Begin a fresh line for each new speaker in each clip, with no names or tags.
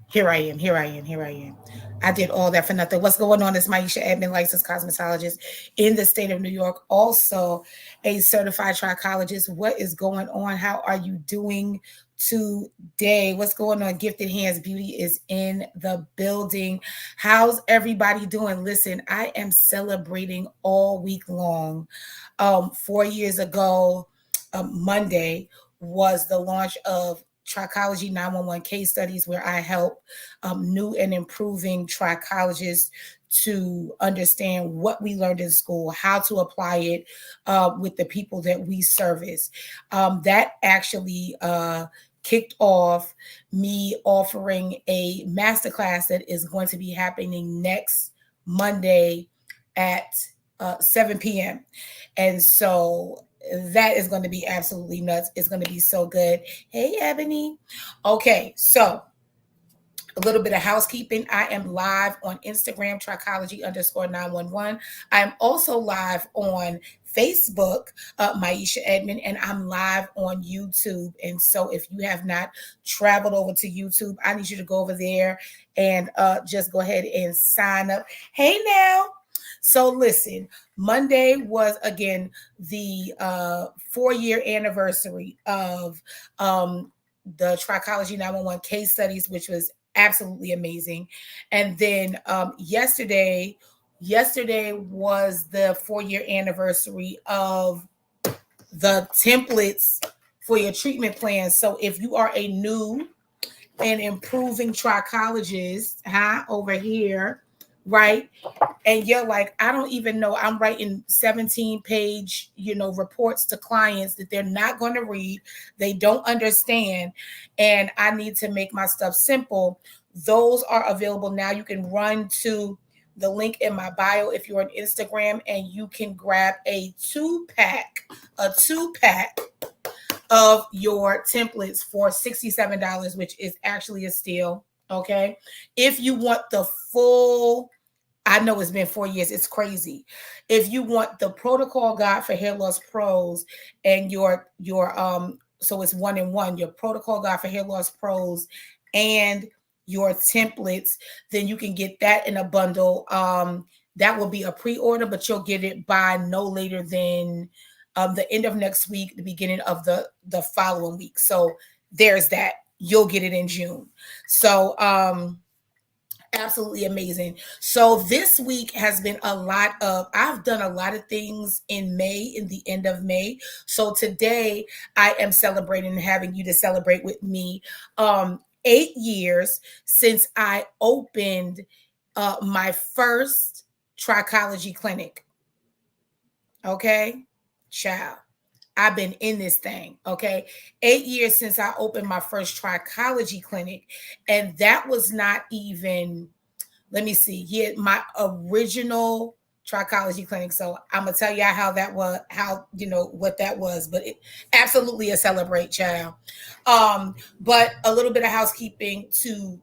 Here I am. Here I am. Here I am. I did all that for nothing. What's going on? It's Maisha Edmond, licensed cosmetologist in the state of New York, also a certified trichologist. What is going on? How are you doing today? What's going on? Gifted Hands Beauty is in the building. How's everybody doing? Listen, I am celebrating all week long. 4 years ago, Monday was the launch of Trichology 911 case studies, where I help new and improving trichologists to understand what we learned in school, how to apply it with the people that we service. That actually kicked off me offering a masterclass that is going to be happening next Monday at 7 p.m. And so that is going to be absolutely nuts. It's going to be so good. Hey, Ebony. Okay, so a little bit of housekeeping. I am live on Instagram, trichology_911. I'm also live on Facebook, Maisha Edmond, and I'm live on YouTube. And so if you have not traveled over to YouTube, I need you to go over there and just go ahead and sign up. Hey now. So listen, Monday was again the 4-year anniversary of the Trichology 911 case studies, which was absolutely amazing. And then yesterday was the 4-year anniversary of the templates for your treatment plan. So if you are a new and improving trichologist, over here, right? And you're like, I don't even know, I'm writing 17-page, reports to clients that they're not going to read, they don't understand, and I need to make my stuff simple. Those are available now. You can run to the link in my bio if you're on Instagram, and you can grab a two-pack of your templates for $67, which is actually a steal. Okay. If you want the full, I know it's been 4 years, it's crazy. If you want the protocol guide for hair loss pros and your so it's 1-in-1, your protocol guide for hair loss pros and your templates, then you can get that in a bundle. That will be a pre-order, but you'll get it by no later than the end of next week, the beginning of the following week. So there's that. You'll get it in June. So absolutely amazing. So this week has been I've done a lot of things in the end of May. So today I am celebrating and having you to celebrate with me. 8 years since I opened my first trichology clinic. Okay, child. I've been in this thing, okay? 8 years since I opened my first trichology clinic. And that was not even, let me see, my original trichology clinic. So I'm going to tell you how that was, what that was, but it absolutely a celebrate, child. But a little bit of housekeeping to,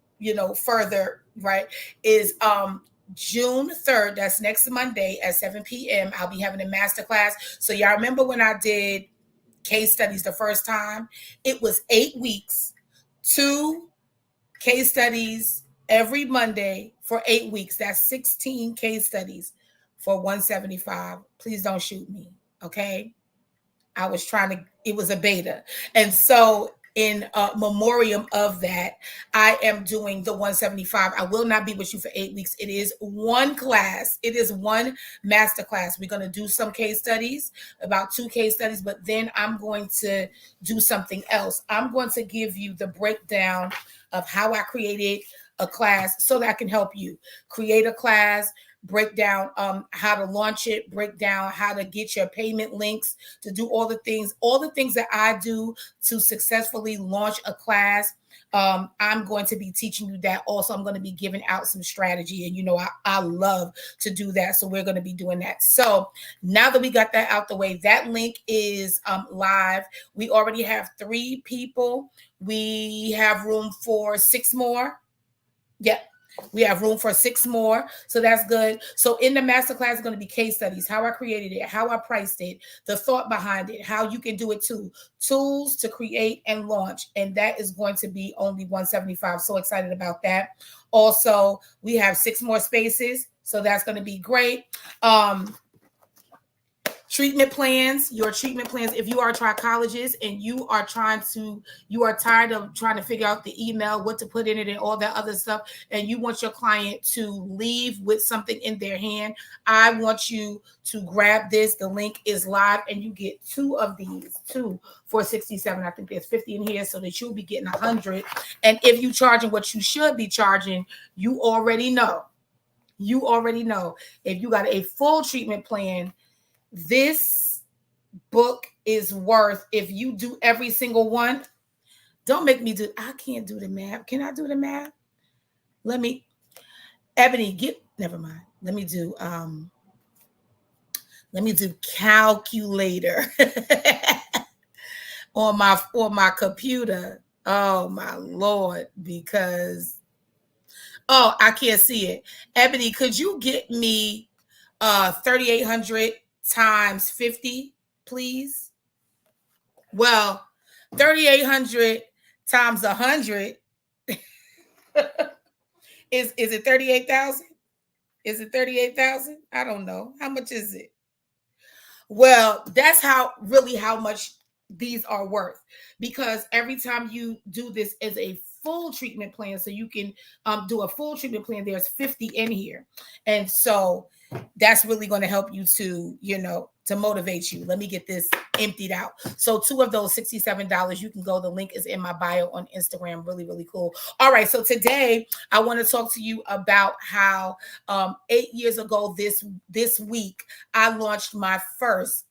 further, right, is June 3rd, that's next Monday at 7 p.m. I'll be having a masterclass. So y'all remember when I did case studies the first time? It was 8 weeks, 2 case studies every Monday for 8 weeks. That's 16 case studies for $175. Please don't shoot me, okay? It was a beta. And so in memoriam of that, I am doing the 175. I will not be with you for 8 weeks. It is one class. It is one master class. We're going to do some case studies, about 2 case studies, but then I'm going to do something else. I'm going to give you the breakdown of how I created a class so that I can help you create a class, break down how to launch it, break down how to get your payment links, to do all the things that I do to successfully launch a class. I'm going to be teaching you that. Also, I'm going to be giving out some strategy, and I love to do that. So we're going to be doing that. So now that we got that out the way, that link is live. We already have 3 people. We have room for 6 more. Yeah. We have room for 6 more. So that's good. So in the masterclass is going to be case studies, how I created it, how I priced it, the thought behind it, how you can do it too, tools to create and launch. And that is going to be only $175. So excited about that. Also, we have 6 more spaces. So that's going to be great. Treatment plans, your treatment plans. If you are a trichologist and you are tired of trying to figure out the email, what to put in it and all that other stuff, and you want your client to leave with something in their hand, I want you to grab this. The link is live and you get 2 of these, 2 for $67. I think there's 50 in here, so that you'll be getting 100. And if you're charging what you should be charging, you already know. If you got a full treatment plan, this book is worth, if you do every single one, don't make me do, I can't do the math. Can I do the math? Ebony, never mind. Let me do calculator on my computer. Oh my Lord, because I can't see it. Ebony, could you get me 3,800 times 50, please? Well, 3,800 times 100 is it 38,000? Is it 38,000? I don't know. How much is it? Well, that's how much these are worth, because every time you do this as a full treatment plan, so you can do a full treatment plan, there's 50 in here. And so that's really going to help you to, to motivate you. Let me get this emptied out. So 2 of those $67, you can go. The link is in my bio on Instagram. Really, really cool. All right. So today I want to talk to you about how 8 years ago this week, I launched my first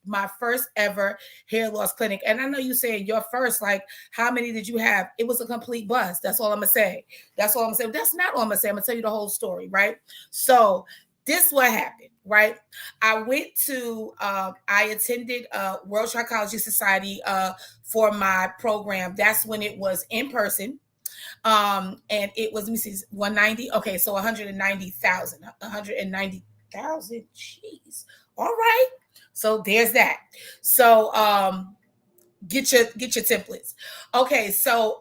ever hair loss clinic. And I know you saying your first, like, how many did you have? It was a complete bust. That's all I'm going to say. That's not all I'm going to say. I'm going to tell you the whole story, right? So this is what happened, right? I attended World Trichology Society for my program. That's when it was in person. And it was, let me see, 190. Okay, so 190,000. 190,000. Jeez. All right. So there's that. So get your templates. Okay, so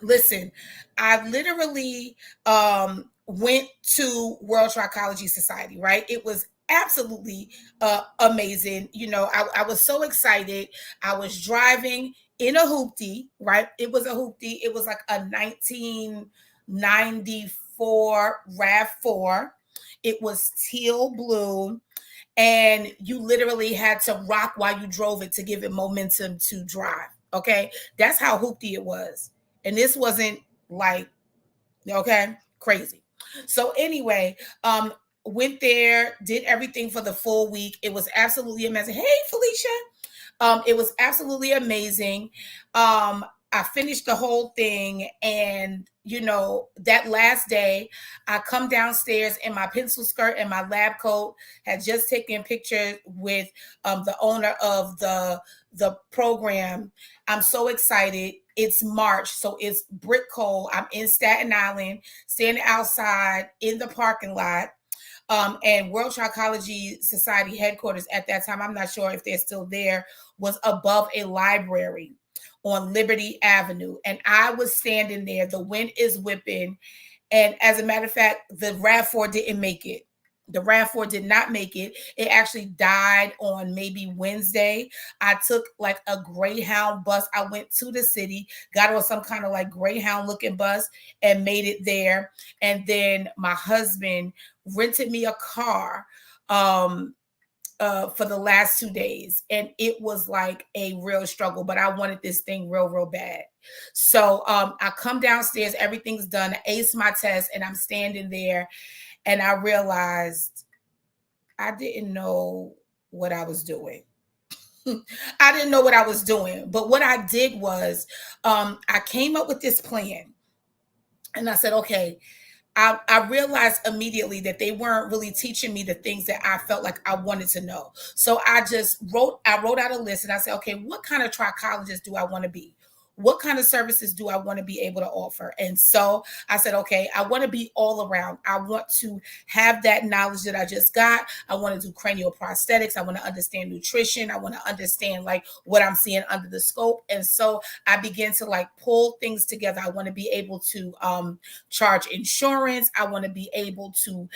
listen, I literally went to World Trichology Society, right? It was absolutely amazing. I was so excited. I was driving in a hoopty, right? It was a hoopty. It was like a 1994 RAV4. It was teal blue. And you literally had to rock while you drove it to give it momentum to drive. Okay. That's how hoopty it was. And this wasn't like, okay, crazy. So anyway, went there, did everything for the full week. It was absolutely amazing. Hey, Felicia. It was absolutely amazing. I finished the whole thing, and that last day, I come downstairs in my pencil skirt and my lab coat, had just taken pictures with the owner of the program. I'm so excited. It's March, so it's brick cold. I'm in Staten Island, standing outside in the parking lot. And World Trichology Society headquarters at that time, I'm not sure if they're still there, was above a library on Liberty Avenue. And I was standing there. The wind is whipping. And as a matter of fact, the RAV4 didn't make it. The RAV4 did not make it. It actually died on maybe Wednesday. I took like a Greyhound bus. I went to the city, got on some kind of like Greyhound looking bus and made it there. And then my husband rented me a car for the last 2 days. And it was like a real struggle, but I wanted this thing real, real bad. So I come downstairs, everything's done, I aced my test, and I'm standing there. And I realized I didn't know what I was doing. I didn't know what I was doing. But what I did was I came up with this plan. And I said, okay, I realized immediately that they weren't really teaching me the things that I felt like I wanted to know. So I wrote out a list, and I said, okay, what kind of trichologist do I want to be? what kind of services do I want to be able to offer? And so I said, okay, I want to be all around. I want to have that knowledge that I just got. I want to do cranial prosthetics. I want to understand nutrition. I want to understand like what I'm seeing under the scope. And so I began to like pull things together. I want to be able to charge insurance. I want to be able to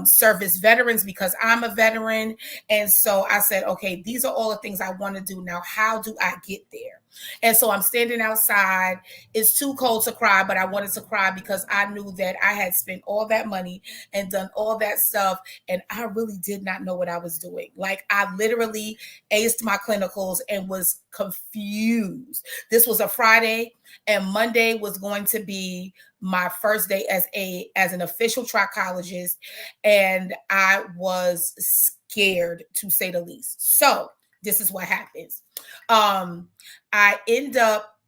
service veterans because I'm a veteran. And so I said, okay, these are all the things I want to do. Now, how do I get there? And so I'm standing outside. It's too cold to cry, but I wanted to cry because I knew that I had spent all that money and done all that stuff. And I really did not know what I was doing. Like I literally aced my clinicals and was confused. This was a Friday, and Monday was going to be my first day as an official trichologist. And I was scared, to say the least. So this is what happens. I end up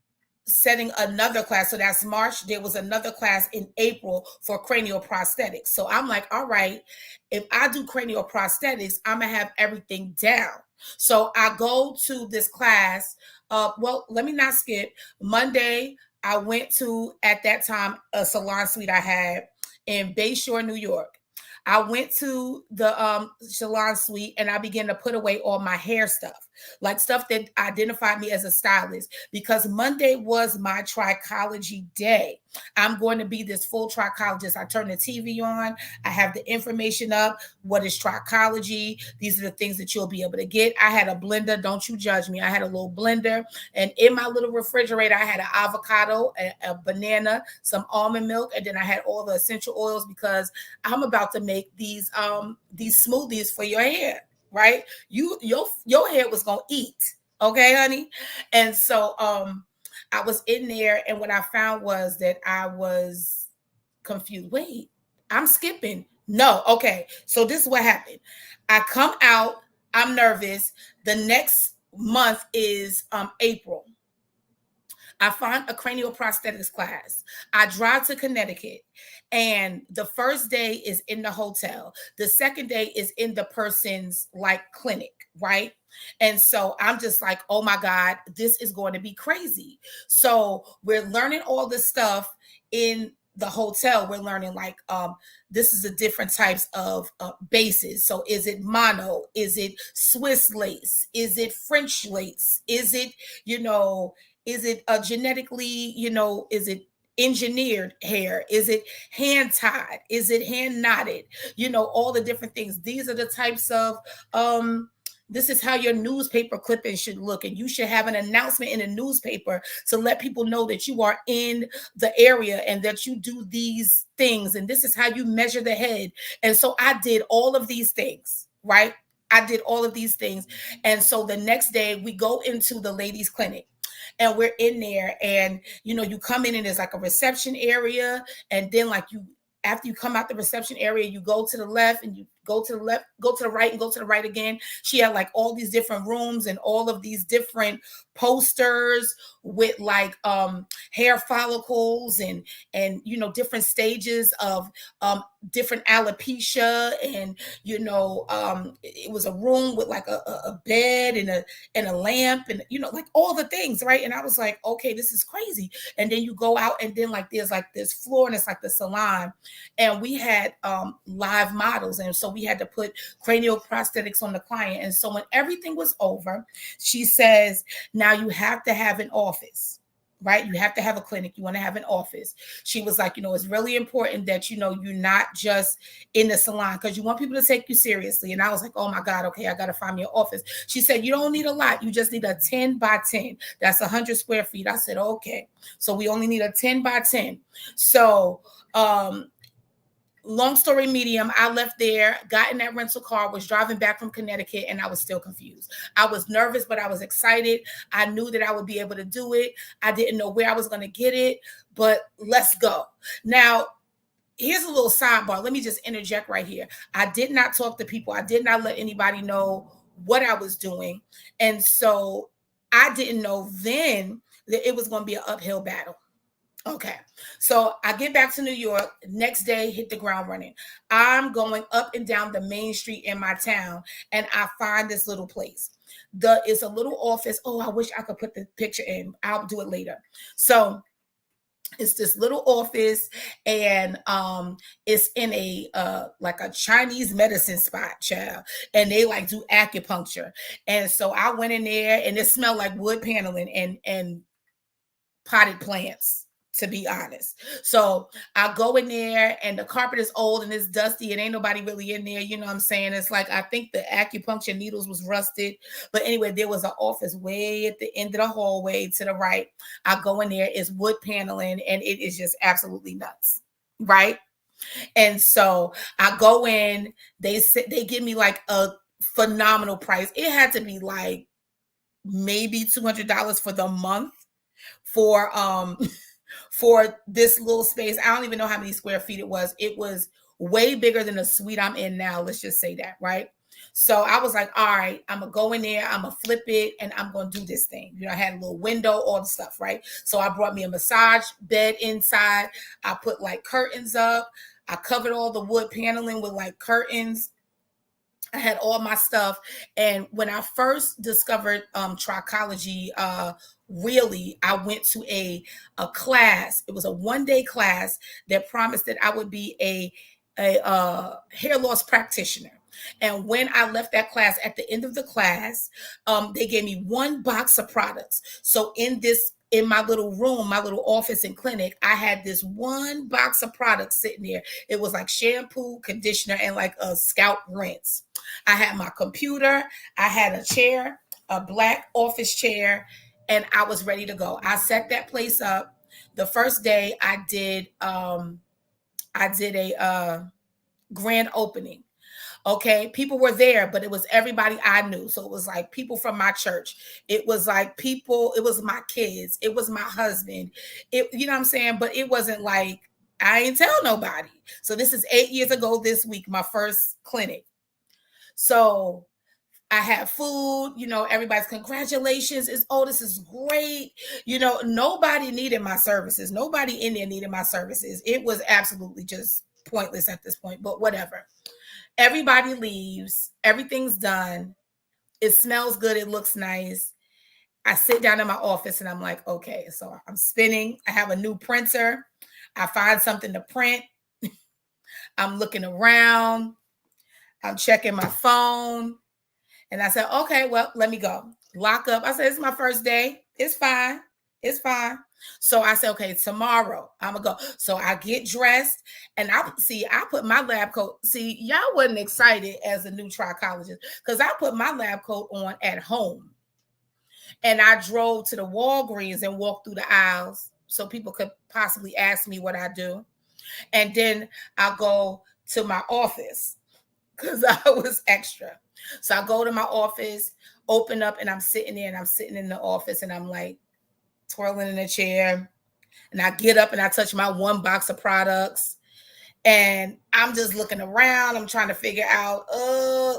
setting another class. So that's March. There was another class in April for cranial prosthetics. So I'm like, all right, if I do cranial prosthetics, I'm going to have everything down. So I go to this class. Well, let me not skip. Monday, I went to, at that time, a salon suite I had in Bayshore, New York. I went to the salon suite and I began to put away all my hair stuff, like stuff that identified me as a stylist, because Monday was my trichology day. I'm going to be this full trichologist. I turn the TV on. I have the information up. What is trichology? These are the things that you'll be able to get. I had a blender. Don't you judge me. I had a little blender. And in my little refrigerator, I had an avocado, a banana, some almond milk, and then I had all the essential oils because I'm about to make these smoothies for your hair, right? Your hair was gonna eat, okay, honey? And so I was in there, and what I found was that I was confused. Wait, I'm skipping. No, okay. So this is what happened. I come out, I'm nervous. The next month is April. I find a cranial prosthetics class. I drive to Connecticut, and the first day is in the hotel. The second day is in the person's like clinic, right? And so I'm just like, oh my God, this is going to be crazy. So we're learning all this stuff in the hotel. We're learning like this is the different types of bases. So is it mono? Is it Swiss lace? Is it French lace? Is it, is it genetically, is it engineered hair? Is it hand tied? Is it hand knotted? All the different things. These are the types of this is how your newspaper clipping should look. And you should have an announcement in a newspaper to let people know that you are in the area and that you do these things. And this is how you measure the head. And so I did all of these things, right? I did all of these things. And so the next day we go into the ladies' clinic. And we're in there, and you come in and there's like a reception area, and then like after you come out the reception area, you go to the left and you go to the left, go to the right and go to the right again. She had like all these different rooms and all of these different posters with like hair follicles and different stages of different alopecia. And it was a room with like a bed and a lamp and like all the things, right? And I was like, okay, this is crazy. And then you go out, and then like there's like this floor, and it's like the salon, and we had live models, and so we had to put cranial prosthetics on the client. And so when everything was over, she says, now you have to have an office, right? You have to have a clinic. You want to have an office. She was like, it's really important that, you're not just in the salon, because you want people to take you seriously. And I was like, oh my God, okay, I got to find me an office. She said, you don't need a lot. You just need a 10 by 10. That's 100 square feet. I said, okay. So we only need a 10 by 10. So, long story medium, I left there, got in that rental car, was driving back from Connecticut, and I was still confused. I was nervous, but I was excited. I knew that I would be able to do it. I didn't know where I was going to get it, but let's go. Now, here's a little sidebar. Let me just interject right here. I did not talk to people. I did not let anybody know what I was doing. And so I didn't know then that it was going to be an uphill battle. Okay. So I get back to New York. Next day, hit the ground running. I'm going up and down the main street in my town, and I find this little place. It's a little office. Oh, I wish I could put the picture in. I'll do it later. So it's this little office, and it's in a like a Chinese medicine spot, child, and they like do acupuncture. And so I went in there, and it smelled like wood paneling and potted plants, to be honest. So I go in there, and the carpet is old and it's dusty and ain't nobody really in there. You know what I'm saying? It's like, I think the acupuncture needles was rusted. But anyway, there was an office way at the end of the hallway to the right. I go in there, it's wood paneling, and it is just absolutely nuts. Right. And so I go in, they give me like a phenomenal price. It had to be like maybe $200 for the month for for this little space. I don't even know how many square feet it was. It was way bigger than the suite I'm in now. Let's just say that, right? So I was like, all right, I'm gonna go in there, I'm gonna flip it, and I'm gonna do this thing. You know, I had a little window, all the stuff, right? So I brought me a massage bed inside. I put like curtains up. I covered all the wood paneling with like curtains. I had all my stuff. And when I first discovered trichology, really, I went to a class. It was a 1 day class that promised that I would be a hair loss practitioner. And when I left that class, at the end of the class, they gave me one box of products. So in my little room, my little office and clinic, I had this one box of products sitting there. It was like shampoo, conditioner, and like a scalp rinse. I had my computer, I had a chair, a black office chair, and I was ready to go. I set that place up. The first day I did a grand opening. Okay, people were there, but it was everybody I knew. So it was like people from my church. It was like people, it was my kids, it was my husband. It, you know what I'm saying? But it wasn't like I ain't tell nobody. So this is 8 years ago this week, my first clinic. So I had food, you know, everybody's congratulations. Is oh, this is great. You know, nobody needed my services. Nobody in there needed my services. It was absolutely just pointless at this point, but whatever. Everybody leaves, everything's done. It smells good, it looks nice. I sit down in my office and I'm like, okay, so I'm spinning. I have a new printer. I find something to print. I'm looking around. I'm checking my phone. And I said, okay, well, let me go. Lock up. I said, it's my first day. It's fine. It's fine. So I said, okay, tomorrow I'm gonna go. So I get dressed and I put my lab coat. See, y'all wasn't excited as a new trichologist because I put my lab coat on at home. And I drove to the Walgreens and walked through the aisles so people could possibly ask me what I do. And then I go to my office because I was extra. So I go to my office, open up, and I'm sitting there and I'm sitting in the office and I'm like twirling in a chair. And I get up and I touch my one box of products. And I'm just looking around. I'm trying to figure out,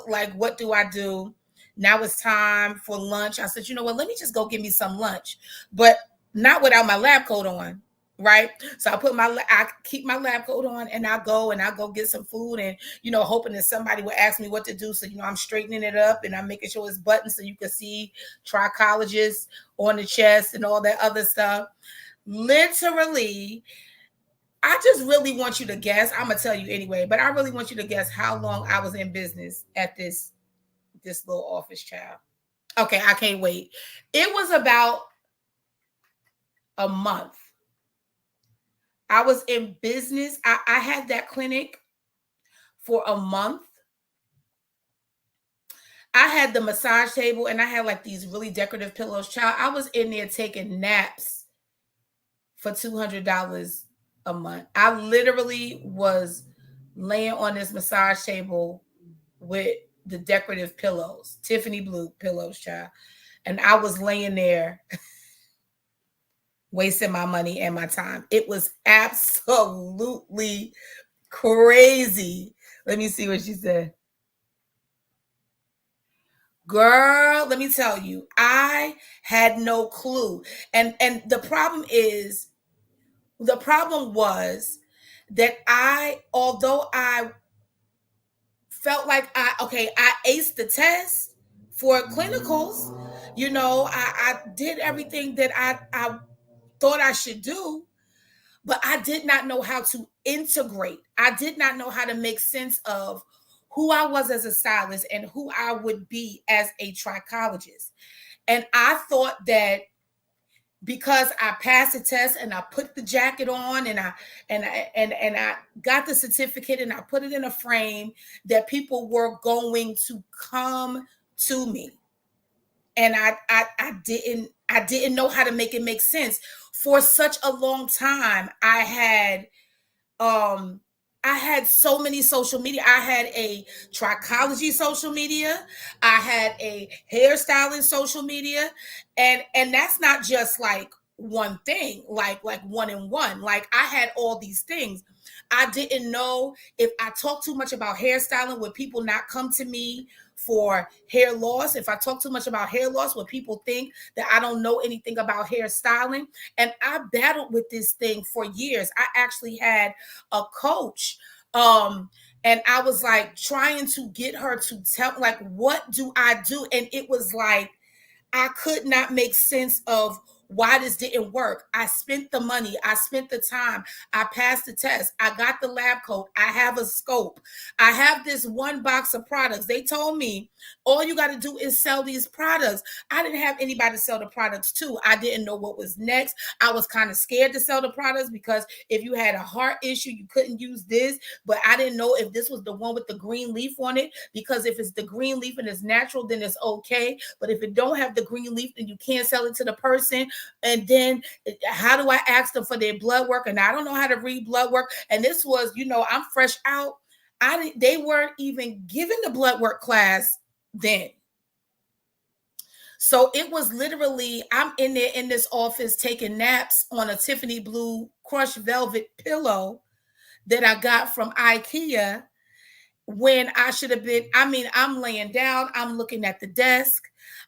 like, what do I do? Now it's time for lunch. I said, you know what? Let me just go get me some lunch, but not without my lab coat on. Right. So I keep my lab coat on and I go get some food and, you know, hoping that somebody would ask me what to do. So, you know, I'm straightening it up and I'm making sure it's buttoned so you can see trichologist on the chest and all that other stuff. Literally, I just really want you to guess. I'm gonna tell you anyway, but I really want you to guess how long I was in business at this little office, child. Okay, I can't wait. It was about a month. I was in business. I had that clinic for a month. I had the massage table and I had like these really decorative pillows. Child, I was in there taking naps for $200 a month. I literally was laying on this massage table with the decorative pillows, Tiffany blue pillows, child. And I was laying there wasting my money and my time. It was absolutely crazy. Let me see what she said. Girl, let me tell you, I had no clue. And the problem is The problem was that although I felt like I aced the test for clinicals, I did everything that I thought I should do, but I did not know how to integrate. I did not know how to make sense of who I was as a stylist and who I would be as a trichologist. And I thought that because I passed the test and I put the jacket on and I got the certificate and I put it in a frame, that people were going to come to me. And I didn't know how to make it make sense. For such a long time, I had so many social media. I had a trichology social media. I had a hairstyling social media. And that's not just like one thing, like one in one. Like I had all these things. I didn't know if I talked too much about hairstyling, would people not come to me for hair loss? If I talk too much about hair loss, would people think that I don't know anything about hairstyling? And I battled with this thing for years. I actually had a coach, and I was like trying to get her to tell, like, what do I do? And it was like I could not make sense of why this didn't work. I spent the money, I spent the time, I passed the test, I got the lab coat, I have a scope, I have this one box of products. They told me all you got to do is sell these products. I didn't have anybody to sell the products to. I didn't know what was next. I was kind of scared to sell the products because if you had a heart issue, you couldn't use this. But I didn't know if this was the one with the green leaf on it, because if it's the green leaf and it's natural, then it's okay. But if it don't have the green leaf, then you can't sell it to the person. And then how do I ask them for their blood work? And I don't know how to read blood work. And this was, I'm fresh out. They weren't even giving the blood work class then. So it was literally, I'm in there in this office taking naps on a Tiffany blue crushed velvet pillow that I got from IKEA, when I should have been, I'm laying down, I'm looking at the desk.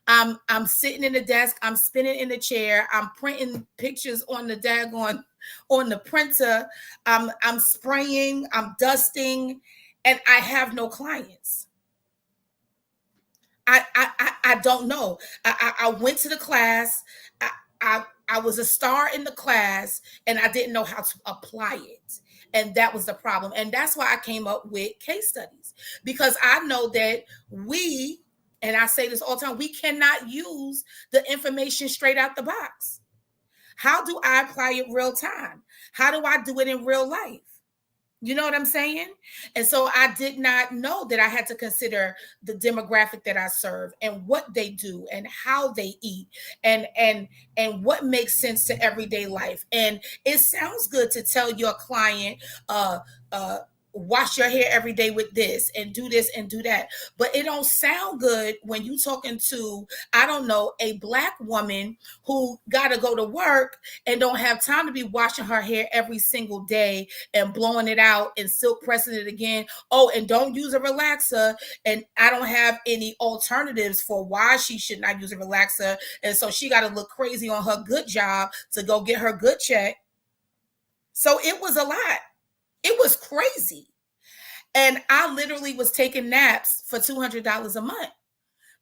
I'm sitting in the desk, I'm spinning in the chair, I'm printing pictures on the daggone on the printer, I'm spraying, I'm dusting, and I have no clients. I don't know. I went to the class. I was a star in the class, and I didn't know how to apply it. And that was the problem. And that's why I came up with case studies, because I know that and I say this all the time, we cannot use the information straight out the box. How do I apply it real time? How do I do it in real life? You know what I'm saying? And so I did not know that I had to consider the demographic that I serve and what they do and how they eat and what makes sense to everyday life. And it sounds good to tell your client, uh wash your hair every day with this and do this and do that, but it don't sound good when you talking to, I don't know, a Black woman who got to go to work and don't have time to be washing her hair every single day and blowing it out and silk pressing it again. Oh, and don't use a relaxer. And I don't have any alternatives for why she should not use a relaxer. And so she got to look crazy on her good job to go get her good check. So it was a lot. It was crazy. And I literally was taking naps for $200 a month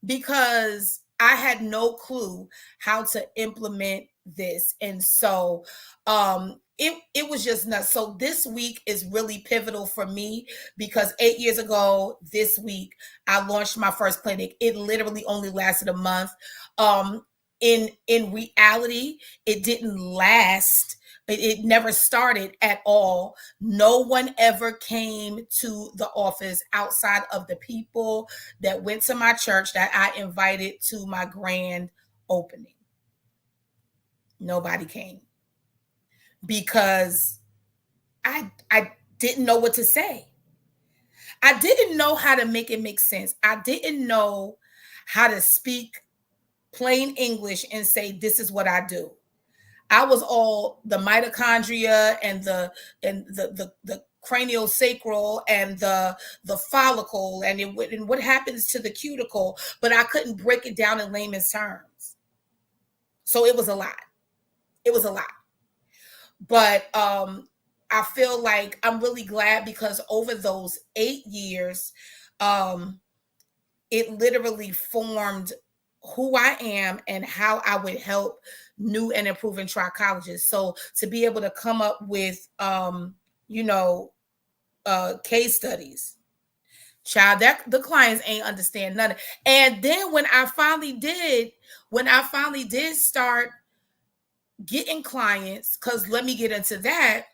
because I had no clue how to implement this. And so it was just nuts. So this week is really pivotal for me because 8 years ago this week I launched my first clinic. It literally only lasted a month. In reality, it didn't last. It never started at all. No one ever came to the office outside of the people that went to my church that I invited to my grand opening. Nobody came because I didn't know what to say. I didn't know how to make it make sense. I didn't know how to speak plain English and say, this is what I do. I was all the mitochondria and the cranial sacral and the follicle and what happens to the cuticle, but I couldn't break it down in layman's terms. So it was a lot. It was a lot. But I feel like I'm really glad because over those 8 years, um, it literally formed who I am and how I would help new and improving trichologists. So to be able to come up with, you know, case studies, child, that the clients ain't understand none of. And then when I finally did start getting clients, because let me get into that.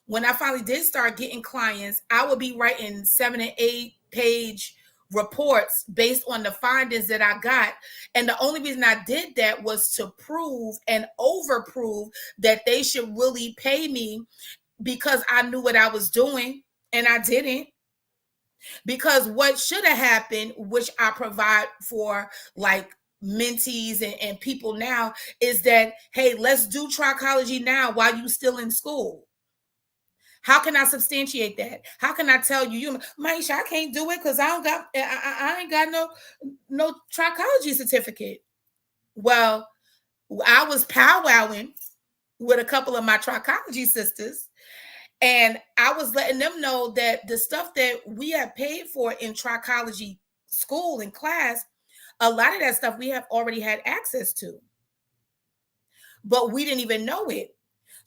When I finally did start getting clients, I would be writing 7 and 8 page reports based on the findings that I got. And the only reason I did that was to prove and overprove that they should really pay me because I knew what I was doing and I didn't. Because what should have happened, which I provide for like mentees and people now, is that, hey, let's do trichology now while you still in school. How can I substantiate that? How can I tell you, Maisha, I can't do it because I ain't got no trichology certificate. Well, I was powwowing with a couple of my trichology sisters, and I was letting them know that the stuff that we have paid for in trichology school and class, a lot of that stuff we have already had access to, but we didn't even know it.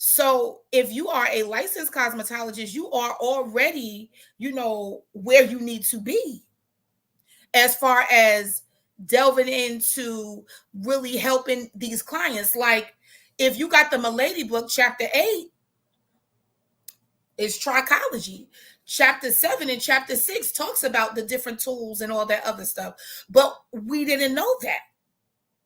So if you are a licensed cosmetologist, you are already, where you need to be as far as delving into really helping these clients. Like if you got the Milady book, chapter 8 is trichology. Chapter 7 and chapter 6 talks about the different tools and all that other stuff. But we didn't know that.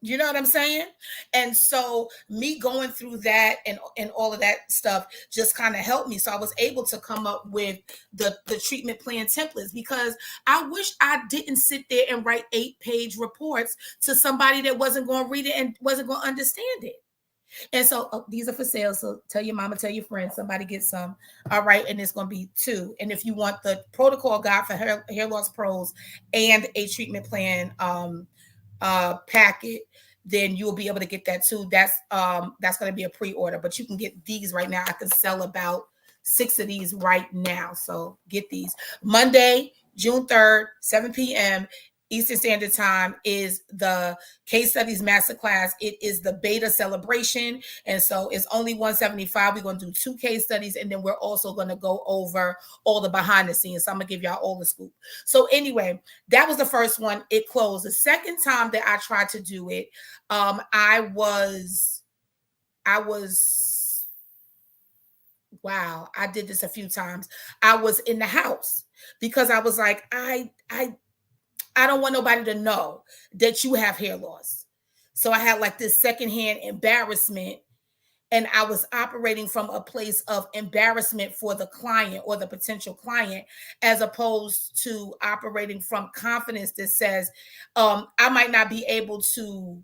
You know what I'm saying? And so me going through that and all of that stuff just kind of helped me. So I was able to come up with the treatment plan templates, because I wish I didn't sit there and write 8-page reports to somebody that wasn't going to read it and wasn't going to understand it. And so these are for sale. So tell your mama, tell your friends, somebody get some. All right. And it's going to be 2. And if you want the protocol guide for hair loss pros and a treatment plan packet, then you'll be able to get that too. That's going to be a pre-order, but you can get these right now. I can sell about 6 of these right now. So get these. Monday, June 3rd, 7 p.m. Eastern Standard Time is the Case Studies Masterclass. It is the beta celebration. And so it's only $175. We're going to do 2 case studies. And then we're also going to go over all the behind the scenes. So I'm going to give y'all all the scoop. So anyway, that was the first one. It closed. The second time that I tried to do it, I was wow, I did this a few times. I was in the house because I was like, I don't want nobody to know that you have hair loss. So I had like this secondhand embarrassment, and I was operating from a place of embarrassment for the client or the potential client, as opposed to operating from confidence that says, I might not be able to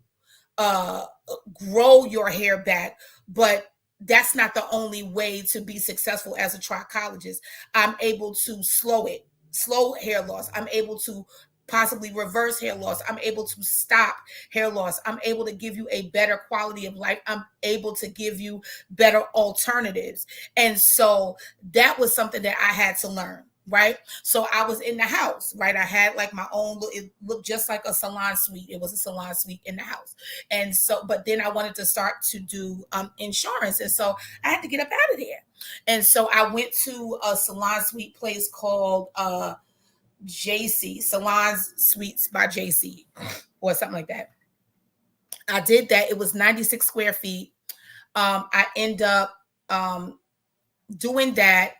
uh, grow your hair back, but that's not the only way to be successful as a trichologist. I'm able to slow hair loss. I'm able to possibly reverse hair loss. I'm able to stop hair loss. I'm able to give you a better quality of life. I'm able to give you better alternatives. And so that was something that I had to learn. Right. So I was in the house, right? I had like my own, it looked just like a salon suite. It was a salon suite in the house. And so, but then I wanted to start to do insurance. And so I had to get up out of there. And so I went to a salon suite place called JC, Salon Suites by JC, or something like that. I did that. It was 96 square feet. I end up doing that,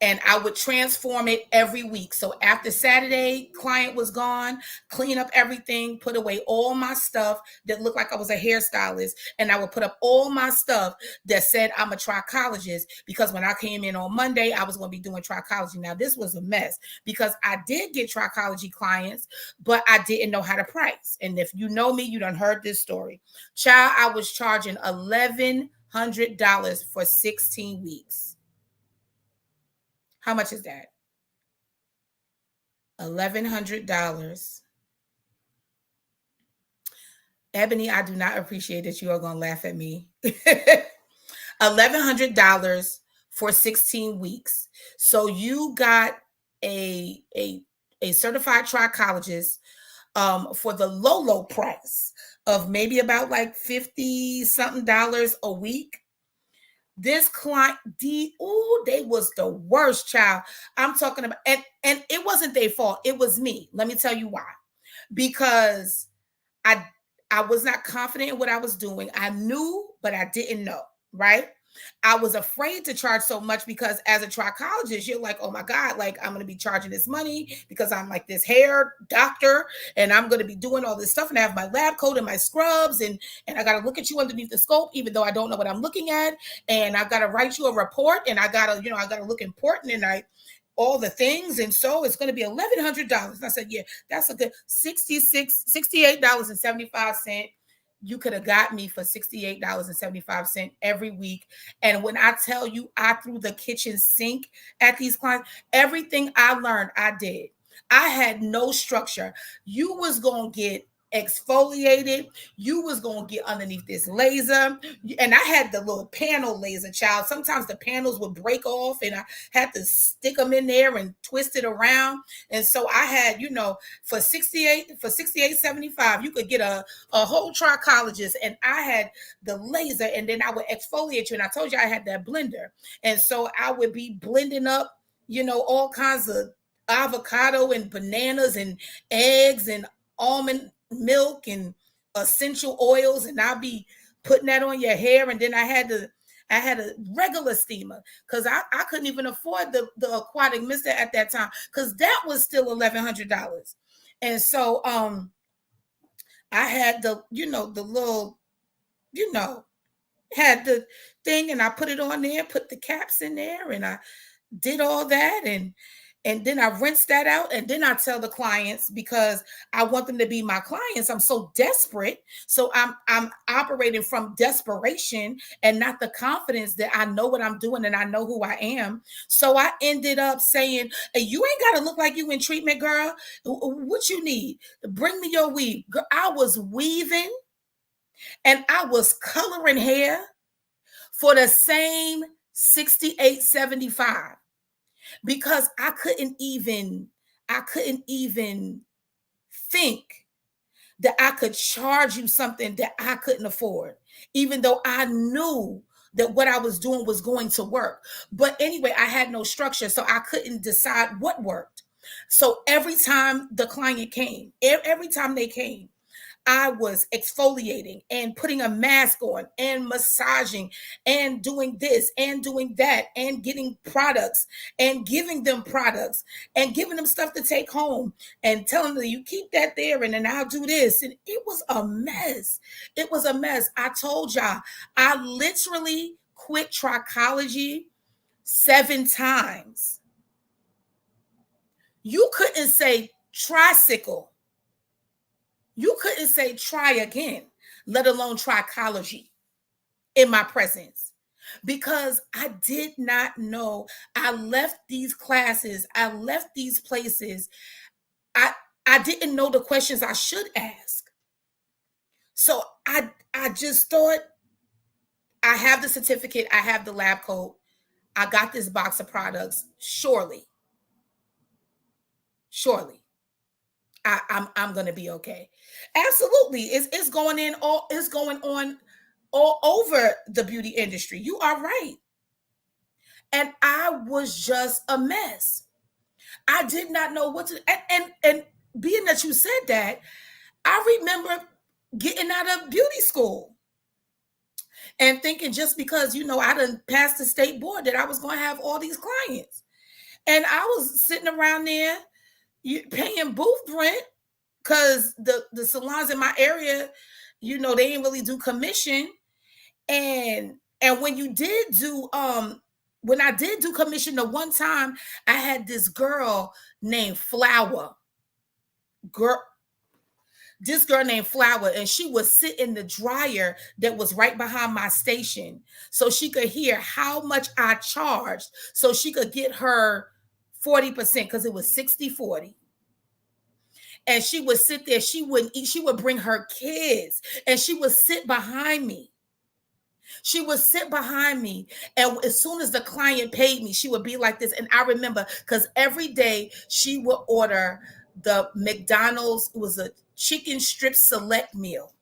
and I would transform it every week. So after Saturday, client was gone, clean up everything, put away all my stuff that looked like I was a hairstylist, and I would put up all my stuff that said I'm a trichologist, because when I came in on Monday, I was going to be doing trichology. Now, this was a mess because I did get trichology clients, but I didn't know how to price. And if you know me, you done heard this story. Child, I was charging $1,100 for 16 weeks. How much is that? $1,100. Ebony, I do not appreciate that you are going to laugh at me. $1,100 for 16 weeks. So you got a a a certified trichologist for the low price of maybe about like 50 something dollars a week. This client, they was the worst, child. I'm talking about, and it wasn't their fault. It was me. Let me tell you why. Because I I was not confident in what I was doing. I knew, but I didn't know, right? I was afraid to charge so much because as a trichologist, you're like, oh my God, like I'm going to be charging this money because I'm like this hair doctor and I'm going to be doing all this stuff and I have my lab coat and my scrubs and I got to look at you underneath the scope, even though I don't know what I'm looking at. And I've got to write you a report and I got to, I got to look important and all the things. And so it's going to be $1,100. And I said, yeah, that's a good $68.75. You could have got me for $68.75 every week. And when I tell you, I threw the kitchen sink at these clients, everything I learned, I did. I had no structure. You was going to get exfoliated. You was going to get underneath this laser. And I had the little panel laser, child. Sometimes the panels would break off and I had to stick them in there and twist it around. And so I had, for 68.75, you could get a whole trichologist. And I had the laser and then I would exfoliate you. And I told you I had that blender. And so I would be blending up, all kinds of avocado and bananas and eggs and almond milk and essential oils, and I'll be putting that on your hair. And then I had a regular steamer because I couldn't even afford the aquatic mister at that time because that was still $1,100. And so I had the little had the thing and I put it on there, put the caps in there, and I did all that and then I rinse that out. And then I tell the clients, because I want them to be my clients, I'm so desperate. So I'm operating from desperation and not the confidence that I know what I'm doing and I know who I am. So I ended up saying, hey, you ain't got to look like you in treatment, girl. What you need? Bring me your weave. Girl, I was weaving and I was coloring hair for the same $68.75. Because I couldn't even think that I could charge you something that I couldn't afford, even though I knew that what I was doing was going to work. But anyway, I had no structure, so I couldn't decide what worked. So every time the client came, every time they came, I was exfoliating and putting a mask on and massaging and doing this and doing that and getting products and giving them products and giving them stuff to take home and telling them you keep that there and then I'll do this. And it was a mess. It was a mess. I told y'all, I literally quit trichology 7 times. You couldn't say tricycle. You couldn't say try again, let alone trichology in my presence, because I did not know. I left these classes. I left these places. I didn't know the questions I should ask. So I just thought, I have the certificate. I have the lab coat. I got this box of products. Surely I'm gonna be okay. Absolutely. It's going on all over the beauty industry. You are right. And I was just a mess. I did not know what to and being that you said that, I remember getting out of beauty school and thinking just because I done passed the state board that I was going to have all these clients. And I was sitting around there paying booth rent because the salons in my area, they didn't really do commission. And when you did do when I did do commission, the one time I had this girl named Flower. This girl named Flower, and she would sit in the dryer that was right behind my station so she could hear how much I charged so she could get her 40% because it was 60-40. And she would sit there. She wouldn't eat. She would bring her kids and she would sit behind me. She would sit behind me, and as soon as the client paid me, she would be like this. And I remember because every day she would order the McDonald's, it was a chicken strip select meal.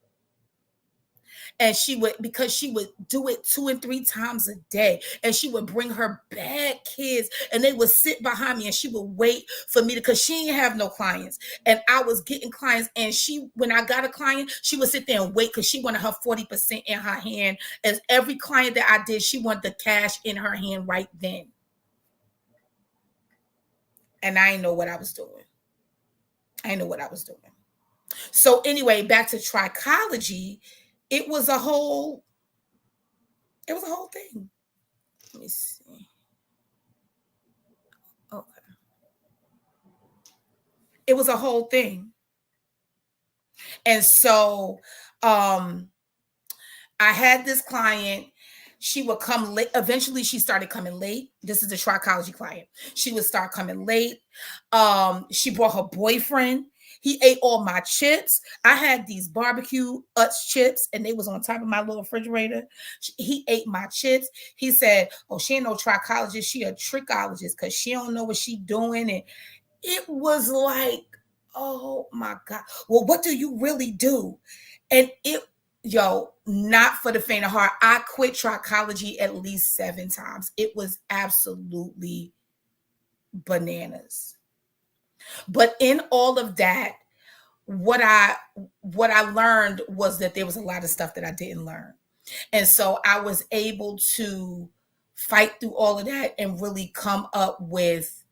And she would, because she would do it 2 and 3 times a day, and she would bring her bad kids, and they would sit behind me, and she would wait for me to, because she didn't have no clients, and I was getting clients. And she, when I got a client, she would sit there and wait because she wanted her 40% in her hand. As every client that I did, she wanted the cash in her hand right then. And I didn't know what I was doing. I didn't know what I was doing. So anyway, back to trichology. It was a whole thing. Let me see. Okay. It was a whole thing. And so I had this client. She would come late. Eventually, she started coming late. This is the trichology client. She would start coming late. She brought her boyfriend. He ate all my chips. I had these barbecue Utz chips, and they was on top of my little refrigerator. He ate my chips. He said, "Oh, she ain't no trichologist. She a trichologist because she don't know what she doing." And it was like, oh my God. Well, what do you really do? And not for the faint of heart. I quit trichology at least 7 times. It was absolutely bananas. But in all of that, what I learned was that there was a lot of stuff that I didn't learn. And so I was able to fight through all of that and really come up with,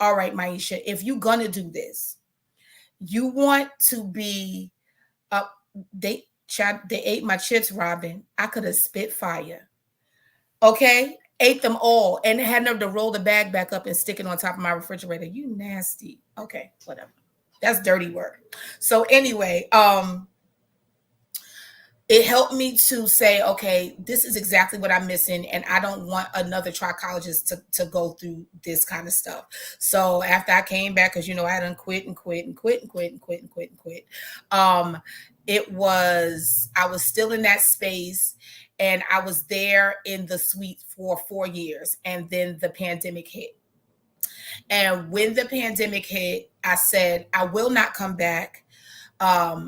all right, Maisha, if you're gonna do this, you want to be up. They ate my chips, Robin. I could have spit fire. Okay, ate them all, and had enough to roll the bag back up and stick it on top of my refrigerator. You nasty. Okay, whatever. That's dirty work. So anyway, it helped me to say, okay, this is exactly what I'm missing, and I don't want another trichologist to go through this kind of stuff. So after I came back, because I done quit and quit and quit and quit and quit and quit and quit. I was still in that space, and I was there in the suite for 4 years, and then the pandemic hit. And when the pandemic hit, I said, I will not come back. I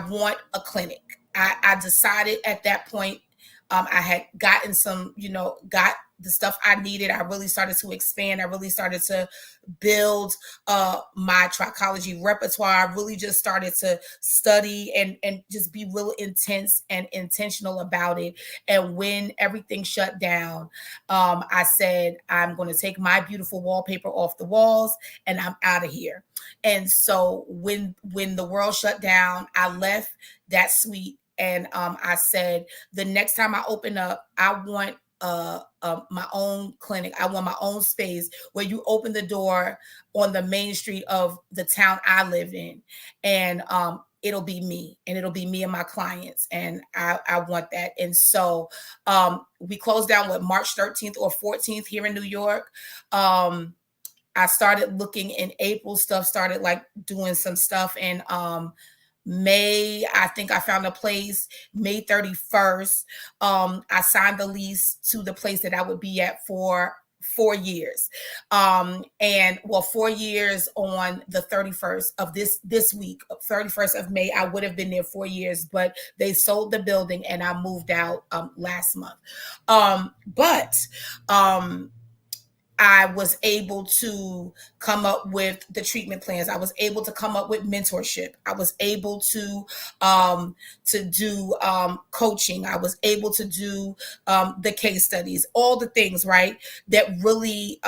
want a clinic. I decided at that point, I had gotten some, got the stuff I needed. I really started to expand. I really started to build my trichology repertoire. I really just started to study and just be real intense and intentional about it. And when everything shut down, I said, I'm going to take my beautiful wallpaper off the walls and I'm out of here. And so when the world shut down, I left that suite, and I said, the next time I open up, I want my own clinic. I want my own space where you open the door on the main street of the town I live in, and it'll be me, and it'll be me and my clients, and I want that. And so we closed down March 13th or 14th here in New York. I started looking in April, stuff started like doing some stuff, and May, I think I found a place May 31st. I signed the lease to the place that I would be at for 4 years. 4 years on the 31st of this week, 31st of May. I would have been there 4 years, but they sold the building and I moved out last month. I was able to come up with the treatment plans. I was able to come up with mentorship. I was able to do coaching. I was able to do the case studies, all the things, right, that really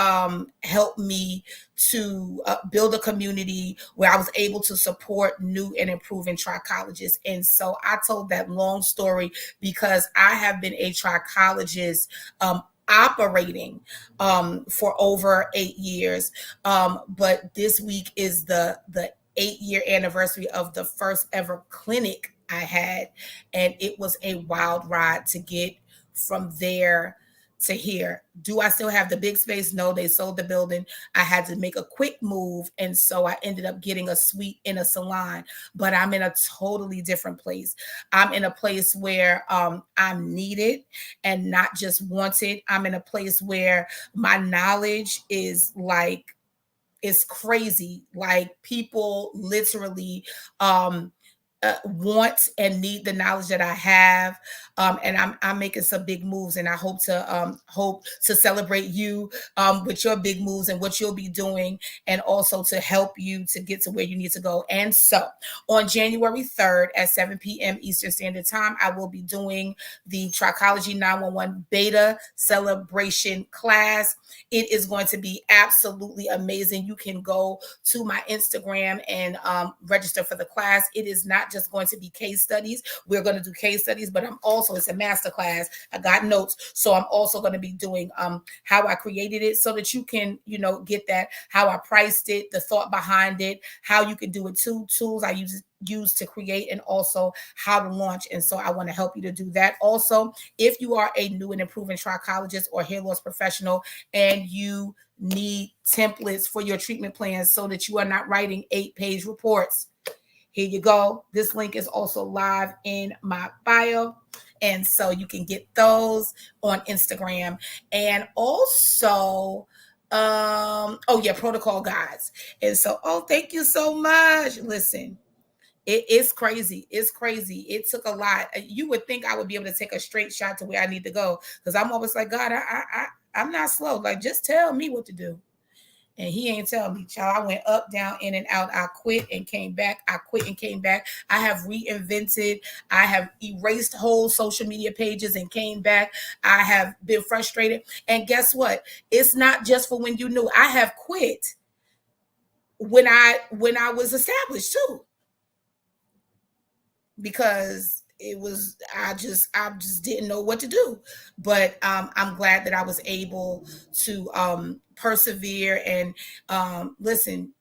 helped me to build a community where I was able to support new and improving trichologists. And so I told that long story because I have been a trichologist operating for over 8 years. But this week is the 8-year anniversary of the first ever clinic I had. And it was a wild ride to get from there to here. Do I still have the big space? No, they sold the building. I had to make a quick move. And so I ended up getting a suite in a salon, but I'm in a totally different place. I'm in a place where I'm needed and not just wanted. I'm in a place where my knowledge is like, it's crazy. Like people literally want and need the knowledge that I have, and I'm making some big moves, and I hope to celebrate you with your big moves and what you'll be doing, and also to help you to get to where you need to go. And so, on January 3rd at 7 p.m. Eastern Standard Time, I will be doing the Trichology 911 Beta Celebration class. It is going to be absolutely amazing. You can go to my Instagram and register for the class. It is not just going to be case studies. We're going to do case studies, but it's a master class. I got notes. So I'm also going to be doing how I created it so that you can, get that, how I priced it, the thought behind it, how you can do it too, tools I use to create, and also how to launch. And so I want to help you to do that. Also, if you are a new and improving trichologist or hair loss professional and you need templates for your treatment plans so that you are not writing 8-page reports, here you go. This link is also live in my bio. And so you can get those on Instagram. And also, protocol guides. And so, thank you so much. Listen, it's crazy. It's crazy. It took a lot. You would think I would be able to take a straight shot to where I need to go, because I'm always like, God, I'm not slow. Like, just tell me what to do. And he ain't telling me, child. I went up, down, in and out. I quit and came back. I quit and came back. I have reinvented. I have erased whole social media pages and came back. I have been frustrated. And guess what? It's not just for when you knew. I have quit when I was established too, because I just didn't know what to do. But I'm glad that I was able to persevere and listen,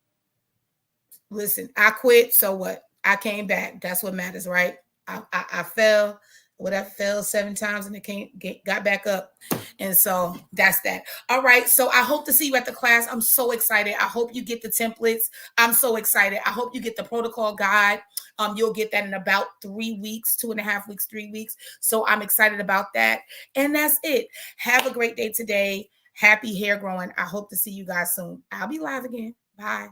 I quit, so what? I came back. That's what matters, right? I fell, I fell 7 times and it got back up. And so that's that. All right. So I hope to see you at the class. I'm so excited. I hope you get the templates. I'm so excited. I hope you get the protocol guide. You'll get that in about 3 weeks, 2.5 weeks, 3 weeks. So I'm excited about that. And that's it. Have a great day today. Happy hair growing. I hope to see you guys soon. I'll be live again. Bye.